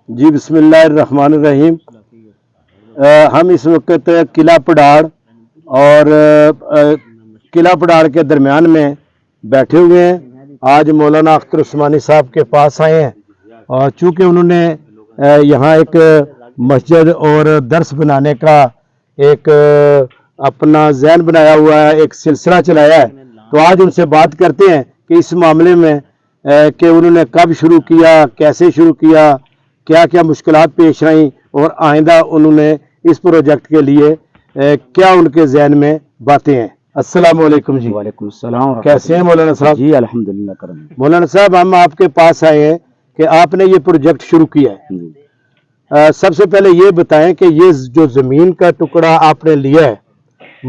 جی بسم اللہ الرحمن الرحیم. ہم اس وقت قلعہ پڈاڑ اور قلعہ پڈاڑ کے درمیان میں بیٹھے ہوئے ہیں. آج مولانا اختر عثمانی صاحب کے پاس آئے ہیں اور چونکہ انہوں نے یہاں ایک مسجد اور درس بنانے کا ایک اپنا ذہن بنایا ہوا ہے, ایک سلسلہ چلایا ہے, تو آج ان سے بات کرتے ہیں کہ اس معاملے میں کہ انہوں نے کب شروع کیا, کیسے شروع کیا, کیا کیا مشکلات پیش آئیں اور آئندہ انہوں نے اس پروجیکٹ کے لیے کیا ان کے ذہن میں باتیں ہیں. السلام علیکم جی. وعلیکم السلام. کیسے ہیں مولانا صاحب؟ جی الحمدللہ کرم. مولانا صاحب ہم آپ کے پاس آئے ہیں کہ آپ نے یہ پروجیکٹ شروع کیا ہے. سب سے پہلے یہ بتائیں کہ یہ جو زمین کا ٹکڑا آپ نے لیا ہے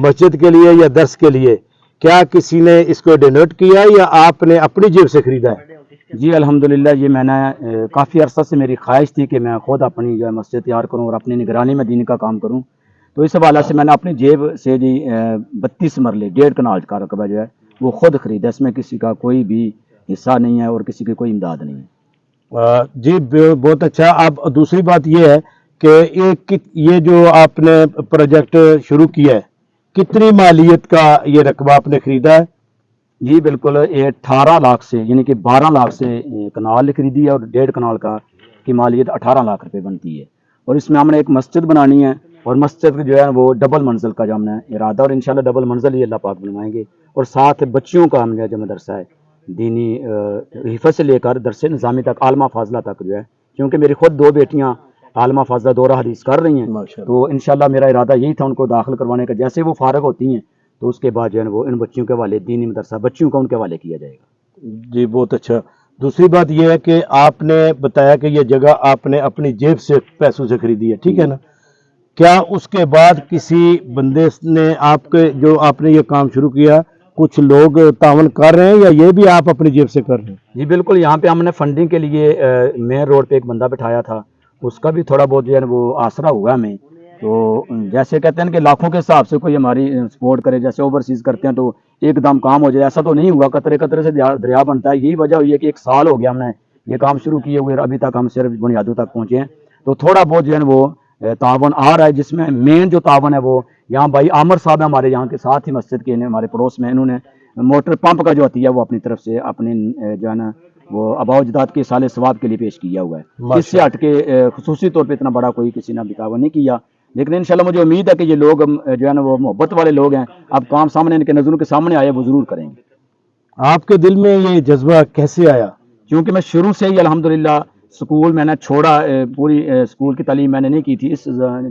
مسجد کے لیے یا درس کے لیے, کیا کسی نے اس کو ڈونیٹ کیا یا آپ نے اپنی جیب سے خریدا ہے؟ جی الحمدللہ یہ میں نے کافی عرصہ سے میری خواہش تھی کہ میں خود اپنی جو ہے مسجد تیار کروں اور اپنی نگرانی میں دین کا کام کروں. تو اس حوالے سے میں نے اپنی جیب سے جی 32 مرلے 1.5 کنال کا رقبہ جو ہے وہ خود خریدا. اس میں کسی کا کوئی بھی حصہ نہیں ہے اور کسی کی کوئی امداد نہیں ہے. جی بہت اچھا. اب دوسری بات یہ ہے کہ یہ جو آپ نے پروجیکٹ شروع کیا ہے کتنی مالیت کا یہ رقبہ آپ نے خریدا ہے؟ جی بالکل 18 لاکھ سے یعنی کہ 12 لاکھ سے کنال خریدی ہے اور 1.5 کنال کی مالیت 18 لاکھ روپے بنتی ہے. اور اس میں ہم نے ایک مسجد بنانی ہے اور مسجد جو ہے وہ ڈبل منزل کا جو ہم نے ارادہ اور انشاءاللہ ڈبل منزل ہی اللہ پاک بنوائیں گے. اور ساتھ بچیوں کا ہم نے جو مدرسہ ہے دینی حفظ سے لے کر درس نظامی تک عالمہ فاضلہ تک جو ہے, کیونکہ میری خود 2 بیٹیاں عالمہ فاضلہ دورہ حدیث کر رہی ہیں, تو انشاءاللہ میرا ارادہ یہی تھا ان کو داخل کروانے کا. جیسے وہ فارغ ہوتی ہیں تو اس کے بعد جو ہے وہ ان بچیوں کے حوالے دینی مدرسہ بچیوں کا ان کے حوالے کیا جائے گا. جی بہت اچھا. دوسری بات یہ ہے کہ آپ نے بتایا کہ یہ جگہ آپ نے اپنی جیب سے پیسوں سے خریدی ہے, ٹھیک ہے نا؟ کیا اس کے بعد کسی بندے نے آپ کے جو آپ نے یہ کام شروع کیا کچھ لوگ تعاون کر رہے ہیں یا یہ بھی آپ اپنی جیب سے کر رہے ہیں؟ جی بالکل. یہاں پہ ہم نے فنڈنگ کے لیے مین روڈ پہ ایک بندہ بٹھایا تھا, اس کا بھی تھوڑا بہت جو ہے وہ آسرا ہوا ہمیں. تو جیسے کہتے ہیں کہ لاکھوں کے حساب سے کوئی ہماری سپورٹ کرے, جیسے اوورسیز کرتے ہیں تو ایک دم کام ہو جائے, ایسا تو نہیں ہوا. قطرے قطرے سے دریا بنتا ہے. یہی وجہ ہوئی ہے کہ 1 سال ہو گیا ہم نے یہ کام شروع کیے ہوئے, ابھی تک ہم صرف بنیادوں تک پہنچے ہیں. تو تھوڑا بہت جو ہے وہ تعاون آ رہا ہے, جس میں مین جو تعاون ہے وہ یہاں بھائی عامر صاحب ہیں ہمارے یہاں کے ساتھ ہی مسجد کے ہمارے پڑوس میں, انہوں نے موٹر پمپ کا جو ہوتی ہے وہ اپنی طرف سے اپنے جو ہے نا وہ آباء و اجداد کے سال ثواب کے لیے پیش کیا ہوا ہے. اس سے ہٹ کے خصوصی طور پہ اتنا بڑا کوئی کسی نے تعاون نہیں کیا, لیکن انشاءاللہ مجھے امید ہے کہ یہ لوگ جو ہے نا وہ محبت والے لوگ ہیں, اب کام سامنے ان کے نظروں کے سامنے آئے وہ ضرور کریں گے. آپ کے دل میں یہ جذبہ کیسے آیا؟ کیونکہ میں شروع سے ہی الحمدللہ سکول میں نے چھوڑا, پوری سکول کی تعلیم میں نے نہیں کی تھی اس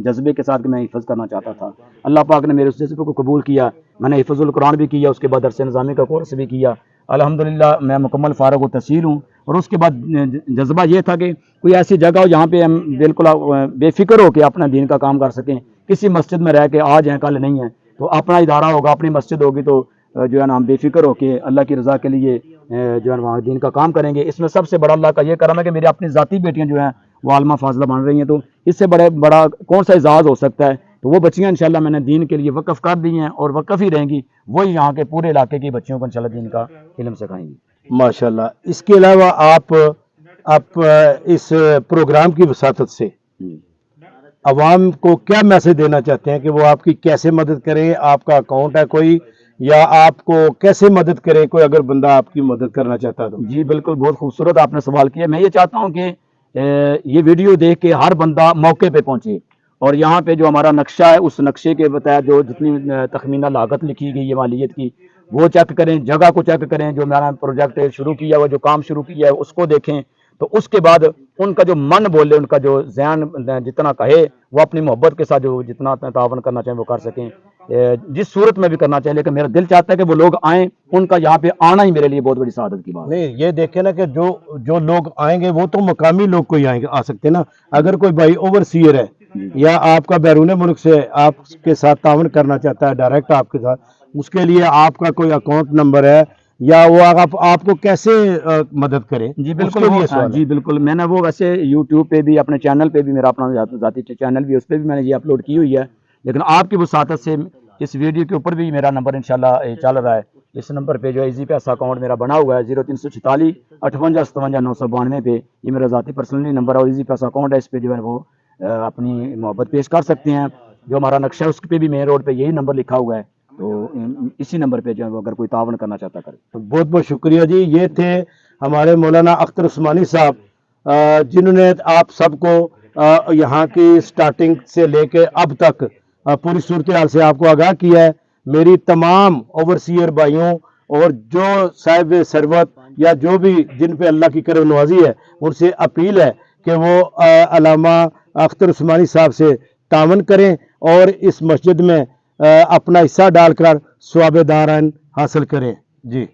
جذبے کے ساتھ کہ میں حفظ کرنا چاہتا تھا. اللہ پاک نے میرے اس جذبے کو قبول کیا, میں نے حفظ القرآن بھی کیا, اس کے بعد درس نظامی کا کورس بھی کیا. الحمدللہ میں مکمل فارغ و تحصیل ہوں. اور اس کے بعد جذبہ یہ تھا کہ کوئی ایسی جگہ ہو جہاں پہ ہم بالکل بے فکر ہو کے اپنا دین کا کام کر سکیں. کسی مسجد میں رہ کے آج ہیں کل نہیں ہیں, تو اپنا ادارہ ہوگا, اپنی مسجد ہوگی, تو جو ہے نا ہم بے فکر ہو کے اللہ کی رضا کے لیے جو ہے وہاں دین کا کام کریں گے. اس میں سب سے بڑا اللہ کا یہ کرم ہے کہ میری اپنی ذاتی بیٹیاں جو ہیں وہ عالمہ فاضلہ بن رہی ہیں, تو اس سے بڑا کون سا اعزاز ہو سکتا ہے. تو وہ بچیاں انشاءاللہ میں نے دین کے لیے وقف کر دی ہیں اور وقف ہی رہیں گی, وہی یہاں کے پورے علاقے کی بچیوں کو انشاءاللہ دین کا علم سکھائیں گی. ماشاءاللہ. اس کے علاوہ آپ اس پروگرام کی وساطت سے عوام کو کیا میسج دینا چاہتے ہیں کہ وہ آپ کی کیسے مدد کریں؟ آپ کا اکاؤنٹ ہے کوئی, یا آپ کو کیسے مدد کریں کوئی اگر بندہ آپ کی مدد کرنا چاہتا ہے تو؟ جی بالکل, بہت خوبصورت آپ نے سوال کیا. میں یہ چاہتا ہوں کہ یہ ویڈیو دیکھ کے ہر بندہ موقع پہ پہنچے اور یہاں پہ جو ہمارا نقشہ ہے اس نقشے کے بتایا جو جتنی تخمینہ لاگت لکھی گئی ہے مالیت کی وہ چیک کریں, جگہ کو چیک کریں, جو ہمارا پروجیکٹ شروع کیا ہوا جو کام شروع کیا ہے اس کو دیکھیں. تو اس کے بعد ان کا جو من بولے, ان کا جو ذہن جتنا کہے وہ اپنی محبت کے ساتھ جو جتنا تعاون کرنا چاہیں وہ کر سکیں, جس صورت میں بھی کرنا چاہیں. لیکن میرا دل چاہتا ہے کہ وہ لوگ آئیں, ان کا یہاں پہ آنا ہی میرے لیے بہت بڑی سعادت کی بات. نہیں یہ دیکھیں نا کہ جو لوگ آئیں گے وہ تو مقامی لوگ کوئی آ سکتے نا. اگر کوئی بھائی اوورسیئر ہے یا آپ کا بیرون ملک سے آپ کے ساتھ تعاون کرنا چاہتا ہے ڈائریکٹ آپ کے ساتھ, اس کے لیے آپ کا کوئی اکاؤنٹ نمبر ہے یا وہ آپ کو کیسے مدد کرے؟ جی بالکل. جی بالکل, میں نے وہ ویسے یوٹیوب پہ بھی اپنے چینل پہ بھی میرا اپنا ذاتی چینل بھی اس پہ بھی میں نے یہ اپلوڈ کی ہوئی ہے. لیکن آپ کی وساطت سے اس ویڈیو کے اوپر بھی میرا نمبر انشاءاللہ چل رہا ہے. اس نمبر پہ جو ہے ایزی پیسہ اکاؤنٹ میرا بنا ہوا ہے 0346 58 57 992 پہ، یہ میرا ذاتی پرسنلی نمبر ہے اور ایزی پیسہ اکاؤنٹ ہے، اس پہ جو ہے وہ اپنی محبت پیش کر سکتے ہیں. جو ہمارا نقشہ ہے اس پہ بھی مین روڈ پہ یہی نمبر لکھا ہوا ہے، تو اسی نمبر پہ جو ہے وہ اگر کوئی تعاون کرنا چاہتا کرے. بہت بہت شکریہ جی. یہ تھے ہمارے مولانا اختر عثمانی صاحب جنہوں نے آپ سب کو یہاں کی سٹارٹنگ سے لے کے اب تک پوری صورتحال سے آپ کو آگاہ کیا ہے. میری تمام اوورسیئر بھائیوں اور جو صاحب ثروت یا جو بھی جن پہ اللہ کی کرم نوازی ہے ان سے اپیل ہے کہ وہ علامہ اختر عثمانی صاحب سے تعاون کریں اور اس مسجد میں اپنا حصہ ڈال کر ثواب دارین حاصل کریں. جی